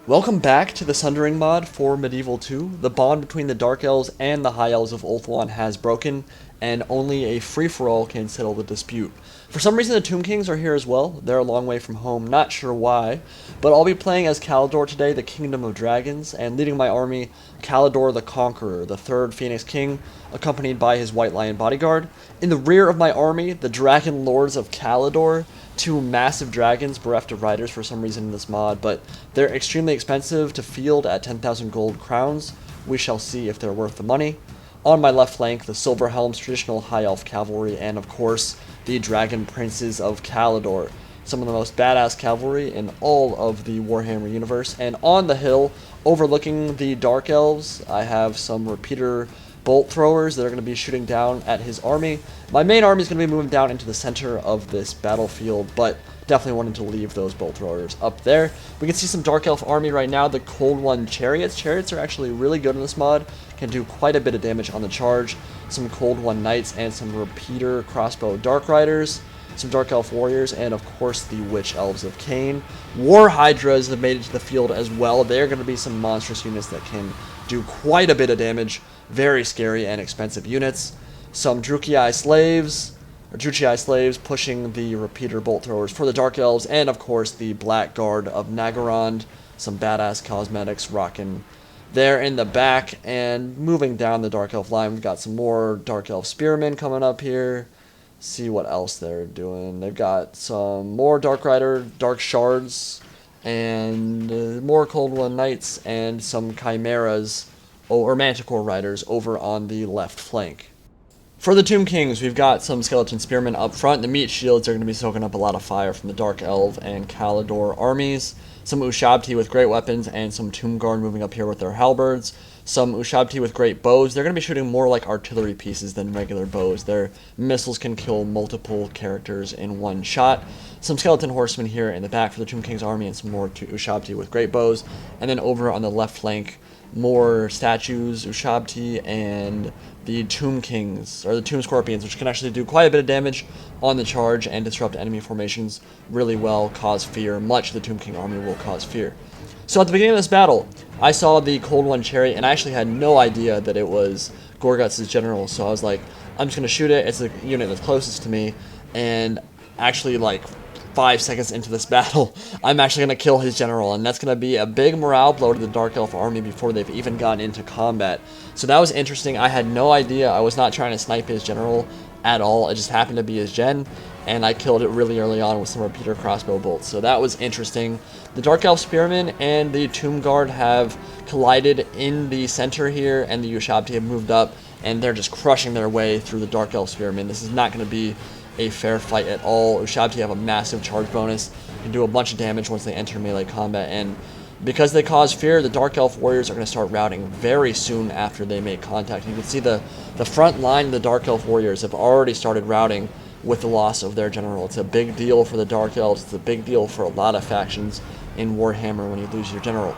Welcome back to the Sundering mod for Medieval 2. The bond between the Dark Elves and the High Elves of Ulthuan has broken, and only a free-for-all can settle the dispute. For some reason the Tomb Kings are here as well. They're a long way from home, not sure why, but I'll be playing as Caledor today, the Kingdom of Dragons, and leading my army, Caledor the Conqueror, the third Phoenix King, accompanied by his White Lion bodyguard. In the rear of my army, the Dragon Lords of Caledor, two massive dragons bereft of riders for some reason in this mod, but they're extremely expensive to field at 10,000 gold crowns. We shall see if they're worth the money. On my left flank, the Silver Helm's traditional High Elf cavalry, and of course, the Dragon Princes of Caledor, some of the most badass cavalry in all of the Warhammer universe. And on the hill, overlooking the Dark Elves, I have some repeater bolt throwers that are going to be shooting down at his army. My main army is going to be moving down into the center of this battlefield, but definitely wanted to leave those bolt throwers up there. We can see some Dark Elf army right now, the Cold One Chariots. Chariots are actually really good in this mod, can do quite a bit of damage on the charge. Some Cold One Knights and some repeater crossbow Dark Riders, some Dark Elf Warriors, and of course the Witch Elves of Cain. War Hydras have made it to the field as well. They're going to be some monstrous units that can do quite a bit of damage. Very scary and expensive units. Some Druchii slaves pushing the repeater bolt throwers for the Dark Elves, and of course the Black Guard of Nagorond. Some badass cosmetics rocking there in the back. And moving down the Dark Elf line, we've got some more Dark Elf Spearmen coming up here. See what else they're doing. They've got some more Dark Rider, Dark Shards, and more Cold One Knights, and some Chimeras or Manticore Riders over on the left flank. For the Tomb Kings, we've got some Skeleton Spearmen up front. The meat shields are going to be soaking up a lot of fire from the Dark Elf and Caledor armies. Some Ushabti with great weapons, and some Tomb Guard moving up here with their halberds. Some Ushabti with great bows. They're going to be shooting more like artillery pieces than regular bows. Their missiles can kill multiple characters in one shot. Some Skeleton Horsemen here in the back for the Tomb Kings army, and some more Ushabti with great bows. And then over on the left flank, more statues, Ushabti, and the Tomb Kings, or the Tomb Scorpions, which can actually do quite a bit of damage on the charge and disrupt enemy formations really well, cause fear. Much of the Tomb King army will cause fear. So at the beginning of this battle, I saw the Cold One Chariot, and I actually had no idea that it was Gorguts' general, so I was like, I'm just going to shoot it. It's the unit that's closest to me, and actually, like, 5 seconds into this battle, I'm actually going to kill his general, and that's going to be a big morale blow to the Dark Elf army before they've even gotten into combat. So that was interesting. I had no idea. I was not trying to snipe his general at all. It just happened to be his gen, and I killed it really early on with some repeater crossbow bolts. So that was interesting. The Dark Elf Spearmen and the Tomb Guard have collided in the center here, and the Ushabti have moved up, and they're just crushing their way through the Dark Elf Spearmen. This is not going to be a fair fight at all. Ushabti have a massive charge bonus, can do a bunch of damage once they enter melee combat, and because they cause fear, the Dark Elf Warriors are going to start routing very soon after they make contact. You can see the front line of the Dark Elf Warriors have already started routing with the loss of their general. It's a big deal for the Dark Elves. It's a big deal for a lot of factions in Warhammer when you lose your general.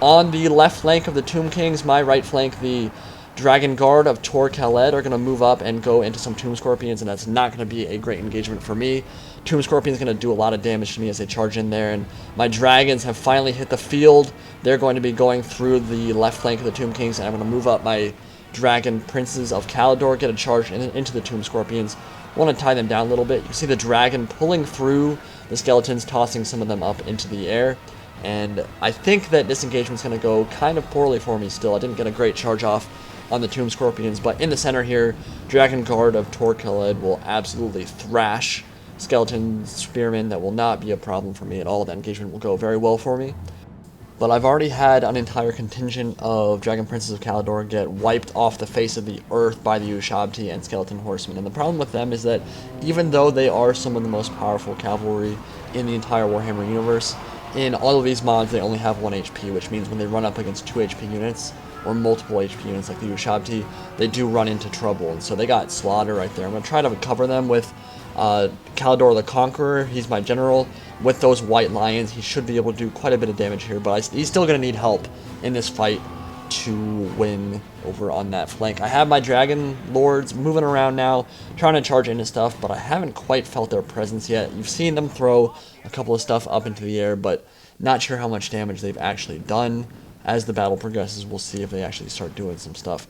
On the left flank of the Tomb Kings, my right flank, the Dragon Guard of Tor Khaled are going to move up and go into some Tomb Scorpions, and that's not going to be a great engagement for me. Tomb Scorpions going to do a lot of damage to me as they charge in there, and my Dragons have finally hit the field. They're going to be going through the left flank of the Tomb Kings, and I'm going to move up my Dragon Princes of Caledor, get a charge into the Tomb Scorpions. I want to tie them down a little bit. You can see the Dragon pulling through the Skeletons, tossing some of them up into the air. And I think that this engagement is going to go kind of poorly for me still. I didn't get a great charge off on the Tomb Scorpions, but in the center here, Dragon Guard of Tor Khaled will absolutely thrash Skeleton Spearmen. That will not be a problem for me at all. That engagement will go very well for me. But I've already had an entire contingent of Dragon Princes of Caledor get wiped off the face of the earth by the Ushabti and Skeleton Horsemen. And the problem with them is that even though they are some of the most powerful cavalry in the entire Warhammer universe, in all of these mods they only have 1 HP, which means when they run up against 2 HP units, or multiple HP units like the Ushabti, they do run into trouble. And so they got slaughter right there. I'm going to try to cover them with Caledor the Conqueror. He's my general. With those White Lions, he should be able to do quite a bit of damage here, but he's still going to need help in this fight to win over on that flank. I have my Dragon Lords moving around now, trying to charge into stuff, but I haven't quite felt their presence yet. You've seen them throw a couple of stuff up into the air, but Not sure how much damage they've actually done. As the battle progresses, we'll see if they actually start doing some stuff.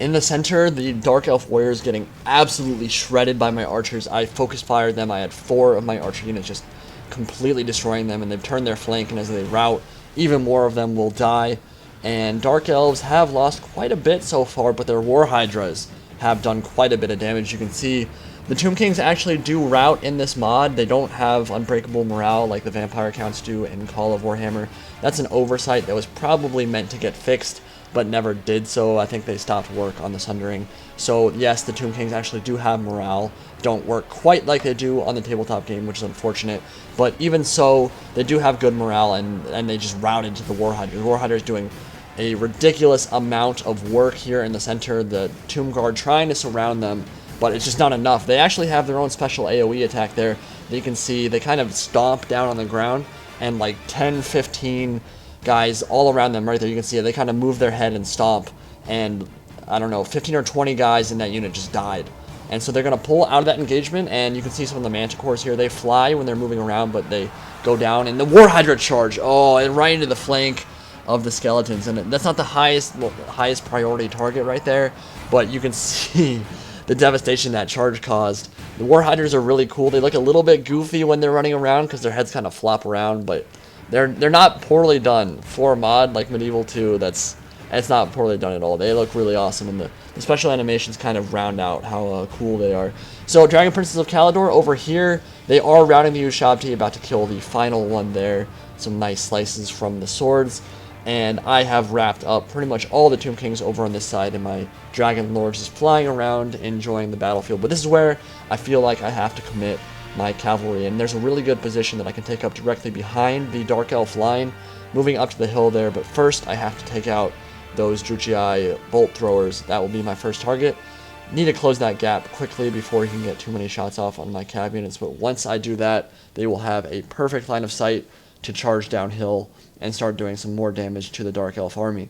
In the center, the Dark Elf Warriors getting absolutely shredded by my archers. I focus fired them. I had 4 of my archer units just completely destroying them, and they've turned their flank, and as they rout, even more of them will die. And Dark Elves have lost quite a bit so far, but their War Hydras have done quite a bit of damage. You can see the Tomb Kings actually do rout in this mod. They don't have unbreakable morale like the Vampire Counts do in Call of Warhammer. That's an oversight that was probably meant to get fixed, but never did so. I think they stopped work on the Sundering. So yes, the Tomb Kings actually do have morale. Don't work quite like they do on the tabletop game, which is unfortunate. But even so, they do have good morale, and they just routed to the War Hydra. The War Hydra is doing a ridiculous amount of work here in the center. The Tomb Guard trying to surround them, but it's just not enough. They actually have their own special AoE attack there. You can see they kind of stomp down on the ground, and like 10, 15 guys all around them right there. You can see they kind of move their head and stomp, and I don't know, 15 or 20 guys in that unit just died. And so they're going to pull out of that engagement, and you can see some of the Manticores here. They fly when they're moving around, but they go down, and the War Hydra charge, oh, and right into the flank of the skeletons. And that's not the highest priority target right there, but you can see the devastation that charge caused. The War Hydras are really cool. They look a little bit goofy when they're running around because their heads kind of flop around, but they're not poorly done for a mod like Medieval 2. It's not poorly done at all. They look really awesome, and the special animations kind of round out how cool they are. So Dragon Princes of Caledor over here, they are routing the Ushabti, about to kill the final one there. Some nice slices from the swords. And I have wrapped up pretty much all the Tomb Kings over on this side, and my Dragon Lords is flying around enjoying the battlefield. But this is where I feel like I have to commit my cavalry, and there's a really good position that I can take up directly behind the Dark Elf line, moving up to the hill there. But first I have to take out those Druchii bolt throwers. That will be my first target. Need to close that gap quickly before he can get too many shots off on my cav units, but once I do that, they will have a perfect line of sight to charge downhill and start doing some more damage to the Dark Elf army.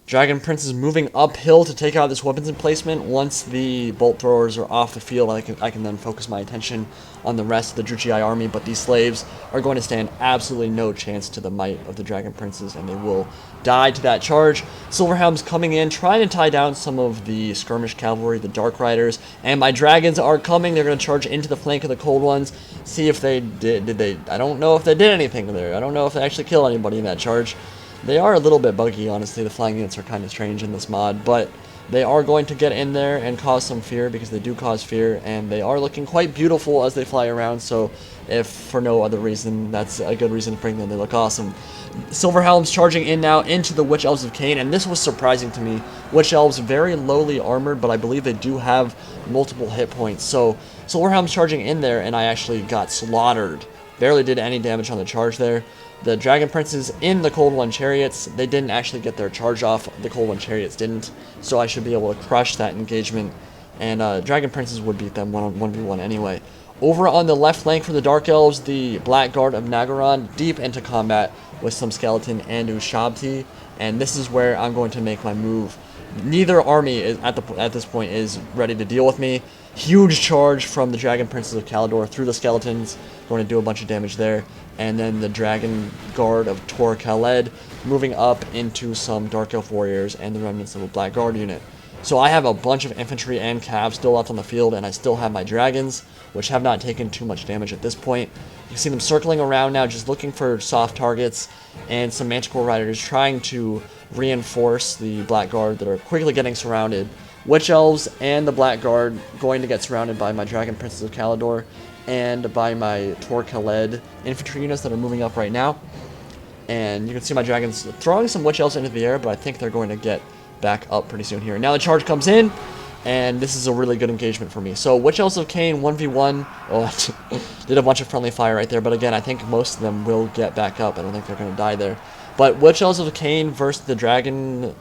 Dragon Prince is moving uphill to take out this weapons emplacement. Once the bolt throwers are off the field, I can then focus my attention on the rest of the Druchii army, but these slaves are going to stand absolutely no chance to the might of the Dragon Princes, and they will die to that charge. Silverhelm's coming in, trying to tie down some of the skirmish cavalry, the Dark Riders, and my dragons are coming. They're going to charge into the flank of the Cold Ones. See if they I don't know if they did anything there. I don't know if they actually kill anybody in that charge. They are a little bit buggy, honestly. The flying units are kind of strange in this mod, but they are going to get in there and cause some fear, because they do cause fear, and they are looking quite beautiful as they fly around, so if for no other reason, that's a good reason to bring them. They look awesome. Silverhelm's charging in now into the Witch Elves of Cain, and this was surprising to me. Witch Elves, very lowly armored, but I believe they do have multiple hit points, so Silverhelm's charging in there, and I actually got slaughtered. Barely did any damage on the charge there. The Dragon Princes in the Cold One Chariots, they didn't actually get their charge off. The Cold One Chariots didn't, so I should be able to crush that engagement, and Dragon Princes would beat them 1v1 anyway. Over on the left flank for the Dark Elves, the Black Guard of Nagaron, deep into combat with some Skeleton and Ushabti, and this is where I'm going to make my move. Neither army is, at this point, is ready to deal with me. Huge charge from the Dragon Princes of Caledor through the Skeletons, going to do a bunch of damage there. And then the Dragon Guard of Tor Khaled moving up into some Dark Elf Warriors and the remnants of a Black Guard unit. So I have a bunch of infantry and cav still left on the field, and I still have my dragons, which have not taken too much damage at this point. You can see them circling around now, just looking for soft targets, and some Manticore Riders trying to reinforce the Black Guard that are quickly getting surrounded. Witch Elves and the Black Guard going to get surrounded by my Dragon Princes of Caledor and by my Tor Khaled infantry units that are moving up right now. And you can see my dragons throwing some Witch Elves into the air, but I think they're going to get back up pretty soon here. Now the charge comes in, and this is a really good engagement for me. So Witch Elves of Cain 1v1. Oh, did a bunch of friendly fire right there, but again, I think most of them will get back up. I don't think they're going to die there. But Witch Elves of Cain versus the Dragon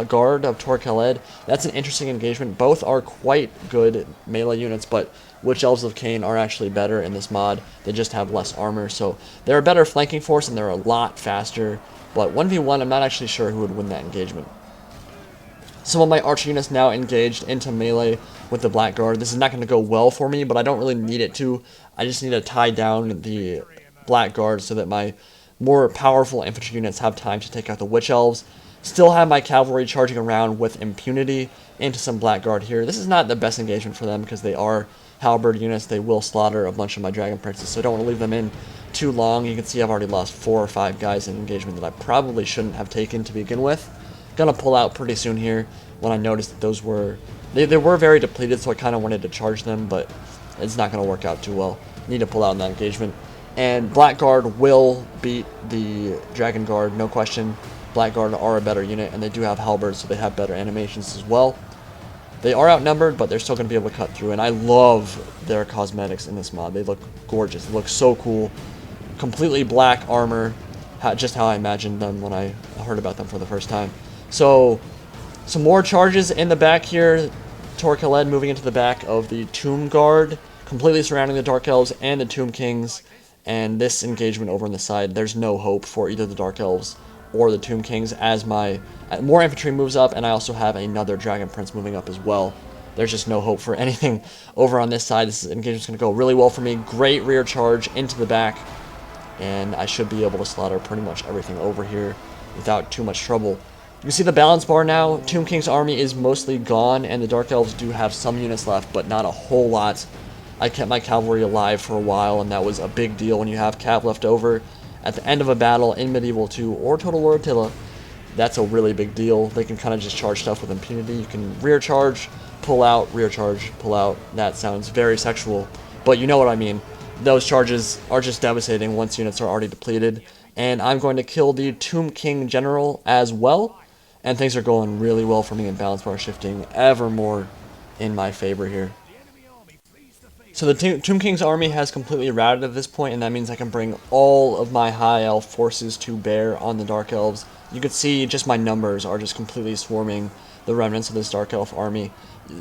Guard of Tor Khaled, that's an interesting engagement. Both are quite good melee units, but Witch Elves of Cain are actually better in this mod. They just have less armor, so they're a better flanking force, and they're a lot faster. But 1v1, I'm not actually sure who would win that engagement. Some of my archer units now engaged into melee with the Black Guard. This is not going to go well for me, but I don't really need it to. I just need to tie down the Blackguard so that my more powerful infantry units have time to take out the Witch Elves. Still have my cavalry charging around with impunity into some Blackguard here. This is not the best engagement for them because they are halberd units. They will slaughter a bunch of my Dragon Princes, so I don't want to leave them in too long. You can see I've already lost 4 or 5 guys in engagement that I probably shouldn't have taken to begin with. Gonna pull out pretty soon here when I noticed that those were... They were very depleted, so I kind of wanted to charge them, but it's not going to work out too well. Need to pull out in that engagement. And Blackguard will beat the Dragon Guard, no question. Blackguard are a better unit, and they do have halberds, so they have better animations as well. They are outnumbered, but they're still going to be able to cut through, and I love their cosmetics in this mod. They look gorgeous. They look so cool. Completely black armor, just how I imagined them when I heard about them for the first time. So, some more charges in the back here. Tor Khaled moving into the back of the Tomb Guard, completely surrounding the Dark Elves and the Tomb Kings. And this engagement over on the side, there's no hope for either the Dark Elves or the Tomb Kings as my more infantry moves up, and I also have another Dragon Prince moving up as well. There's just no hope for anything over on this side. This engagement's going to go really well for me. Great rear charge into the back, and I should be able to slaughter pretty much everything over here without too much trouble. You can see the balance bar now. Tomb King's army is mostly gone, and the Dark Elves do have some units left, but not a whole lot. I kept my cavalry alive for a while, and that was a big deal when you have cav left over at the end of a battle in Medieval 2 or Total War Attila. That's a really big deal. They can kind of just charge stuff with impunity. You can rear charge, pull out, rear charge, pull out. That sounds very sexual, but you know what I mean. Those charges are just devastating once units are already depleted. And I'm going to kill the Tomb King General as well. And things are going really well for me, and balance bar shifting ever more in my favor here. So the Tomb King's army has completely routed at this point, and that means I can bring all of my High Elf forces to bear on the Dark Elves. You can see just my numbers are just completely swarming the remnants of this Dark Elf army.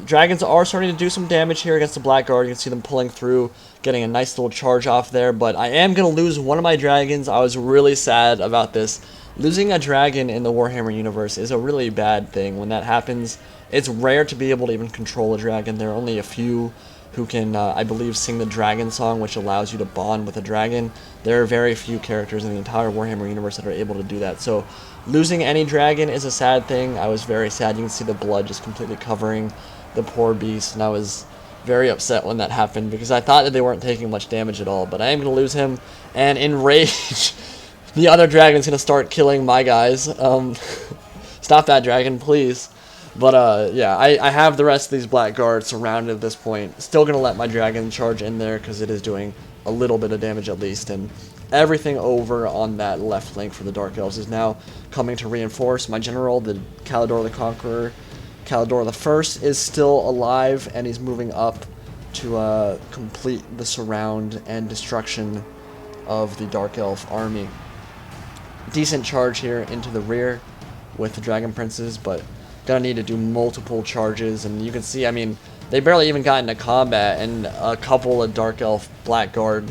Dragons are starting to do some damage here against the Blackguard. You can see them pulling through, getting a nice little charge off there, but I am going to lose one of my dragons. I was really sad about this. Losing a dragon in the Warhammer universe is a really bad thing. When that happens, it's rare to be able to even control a dragon. There are only a few who can, I believe, sing the dragon song, which allows you to bond with a dragon. There are very few characters in the entire Warhammer universe that are able to do that. So losing any dragon is a sad thing. I was very sad. You can see the blood just completely covering the poor beast, and I was very upset when that happened because I thought that they weren't taking much damage at all. But I am going to lose him, and in rage... the other dragon's going to start killing my guys. Stop that dragon, please. But, yeah, I have the rest of these Blackguards surrounded at this point. Still going to let my dragon charge in there because it is doing a little bit of damage at least. And everything over on that left flank for the Dark Elves is now coming to reinforce. My general, the Caledor the Conqueror, Caledor the First, is still alive, and he's moving up to complete the surround and destruction of the Dark Elf army. Decent charge here into the rear with the Dragon Princes, but gonna need to do multiple charges. And you can see, I mean, they barely even got into combat, and a couple of Dark Elf Blackguard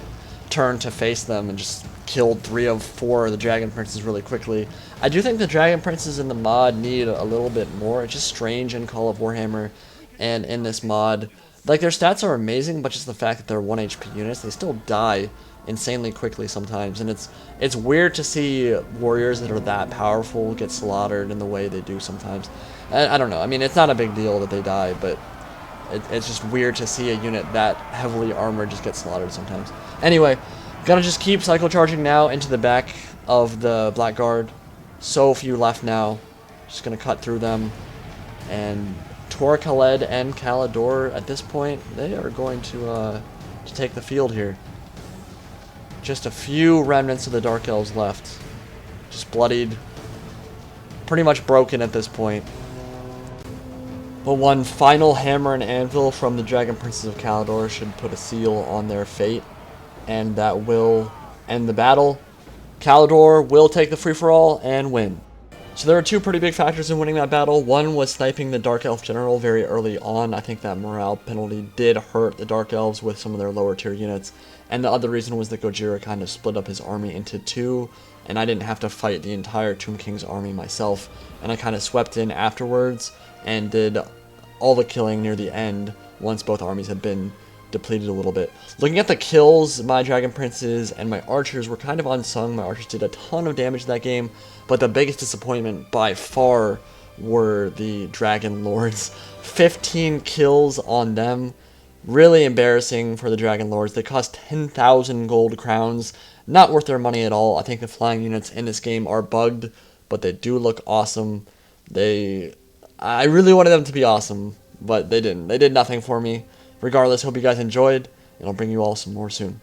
turned to face them and just killed 3 of 4 of the Dragon Princes really quickly. I do think the Dragon Princes in the mod need a little bit more. It's just strange in Call of Warhammer and in this mod. Like, their stats are amazing, but just the fact that they're 1 HP units, they still die insanely quickly sometimes, and it's weird to see warriors that are that powerful get slaughtered in the way they do sometimes. I don't know. I mean, it's not a big deal that they die, but it's just weird to see a unit that heavily armored just get slaughtered sometimes. Anyway, gonna just keep cycle charging now into the back of the Blackguard. So few left now. Just gonna cut through them, and Tor Khaled and Caledor at this point, they are going to take the field here. Just a few remnants of the Dark Elves left. Just bloodied. Pretty much broken at this point. But one final hammer and anvil from the Dragon Princes of Caledor should put a seal on their fate. And that will end the battle. Caledor will take the free-for-all and win. So there were 2 pretty big factors in winning that battle. One was sniping the Dark Elf General very early on. I think that morale penalty did hurt the Dark Elves with some of their lower tier units. And the other reason was that Gojira kind of split up his army into 2, and I didn't have to fight the entire Tomb King's army myself. And I kind of swept in afterwards and did all the killing near the end once both armies had been depleted a little bit. Looking at the kills, my Dragon Princes and my Archers were kind of unsung. My Archers did a ton of damage that game, but the biggest disappointment by far were the Dragon Lords. 15 kills on them. Really embarrassing for the Dragon Lords. They cost 10,000 gold crowns. Not worth their money at all. I think the flying units in this game are bugged, but they do look awesome. I really wanted them to be awesome, but they didn't. They did nothing for me. Regardless, hope you guys enjoyed, and I'll bring you all some more soon.